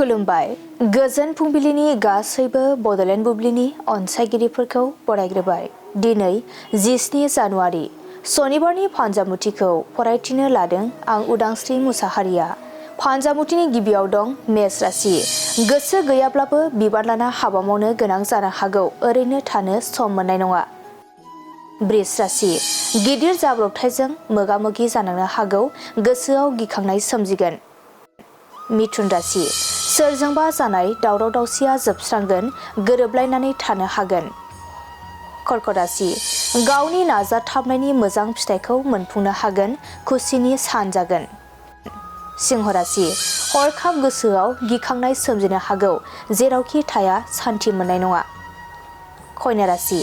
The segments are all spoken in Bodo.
खुलुमबाय गोजोन फुंबिलिनि गासैबो बड'लेण्ड बुब्लिनि अनसायगिरिफोरखौ बरायग्रोबाय। दिनै 17 जानुवारि सनिबारनि फान्जामुथिखौ फरायथिनो लादों आं उदांस्रि मुसाहारिया। फान्जामुथिनि गिबियाव दं मेष राशि। गोसो गैयाब्लाबो बिबान लाना हाबा मावनो गोनां जानो हागौ, ओरैनो थानो सम मोननाय नङा। बृष राशि। गिदिर जाब्रबथायजों मोगा मोगि जानांनो हागौ, गोसोआव गिखांनाय सोमजिगोन। मिथुन राशि। सोरजोंबा जानाय दावराव दावसिया जोबस्रांगोन, गोरोबलायनानै थानो हागोन। कर्कट राशि। गावनि नाजाथाबनायनि मोजां फिथाइखौ मोनफुंनो हागोन, खुसिनि सान जागोन। सिंह राशि। हरखाब गोसोआव गिखांनाय सोमजिनो हागौ, जेरावखि थाया सान्थि मोननाय नङा। कन्या राशि।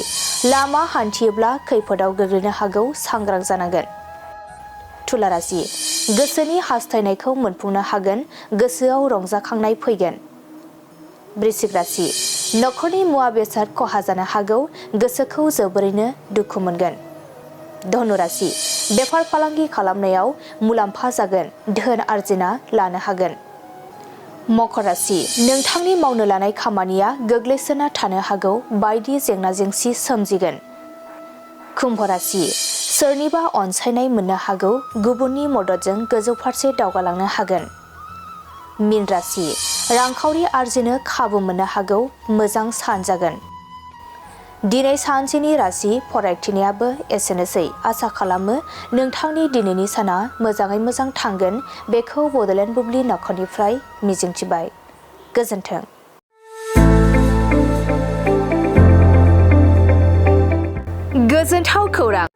लामा हान्थियोब्ला खैफोदाव गोग्लैनो हागौ, सांग्रां जानांगोन। तुला राशि। गोसोनि हास्थायनायखौ मोनफुंनो हागोन, गोसोआव रंजाखांनाय फैगोन। वृश्चिक राशि। नखरनि मुवा बेसाद खहा जानो हागौ, गोसोखौ जोबोरैनो दुखु मोनगोन। धनु राशि। बेफार फालांगि खालामनायाव मुलाम्फा जागोन, धोन आरजिना लानो हागोन। मकर राशि। नोंथांनि मावनो लानाय खामानिया गोग्लैसोना थानो हागौ, बायदि जेंना जेंसि सोमजिगोन। कुम्भ राशि। सोरनिबा अनसायनाय मोननो हागौ, गुबुननि मददजों गोजौ फारसे दावगालांनो हागोन। मीन राशि। रांखावरि आरजिनो खाबु मोननो हागौ, मोजां सान जागोन। दिनै सानसेनि राशि फरायथिनायाबो एसेनोसै। आसा खालामो नोंथांनि दिनैनि साना मोजाङै मोजां थांगोन, बेखौ बड'लेण्ड बुब्लि नखरनिफ्राय मिजिंथिबाय। गोजोन्थों। गोजोनथाव खौरां।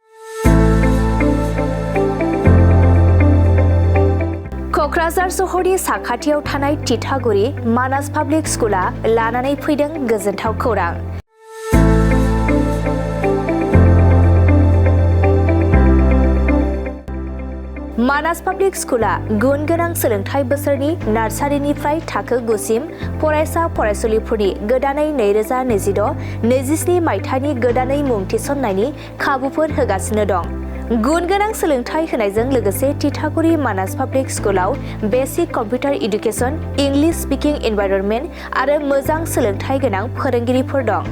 क'क्राझार सहरनि साखाथियाव थानाय तितागुरि मानास पाब्लिक स्कुला लानानै फैदों गोजोनथाव खौरां। मानास पाब्लिक स्कुला गुन गोनां सोलोंथाइ बोसोरनि नार्सारिनिफ्राय थाखो 9 सिम फरायसा फरायसुलिफोरनि गोदानै 2026-27 मायथाइनि गोदानै मुं थिसननायनि खाबुफोर होगासिनो दं। गुन गोनां सोलोंथाइ होनायजों लोगोसे तितागुरि मानास पाब्लिक स्कुलाव basic computer education, English speaking environment आरो मोजां सोलोंथाइ गोनां फोरोंगिरिफोर दं।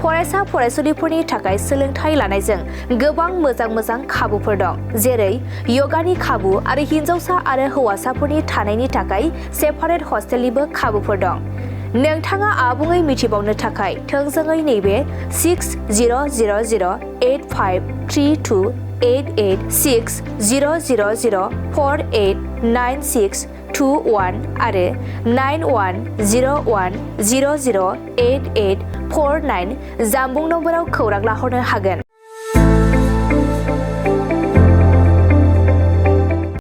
फरायसा फरायसुलिफोरनि थाखाय सोलोंथाइ लानायजों गोबां मोजां खाबुफोर दं, जेरै यगानि खाबु आरो हिन्जावसा आरो हौवासाफोरनि थानायनि थाखाय सेपारेट हस्टेलनिबो खाबुफोर दं। नोंथाङा आबुङै मिथिबावनो थाखाय थोंजोङै नैबे 600083286000489621 आरो 9101008849 जानबुं नम्बराव खौरां लाहरनो हागोन।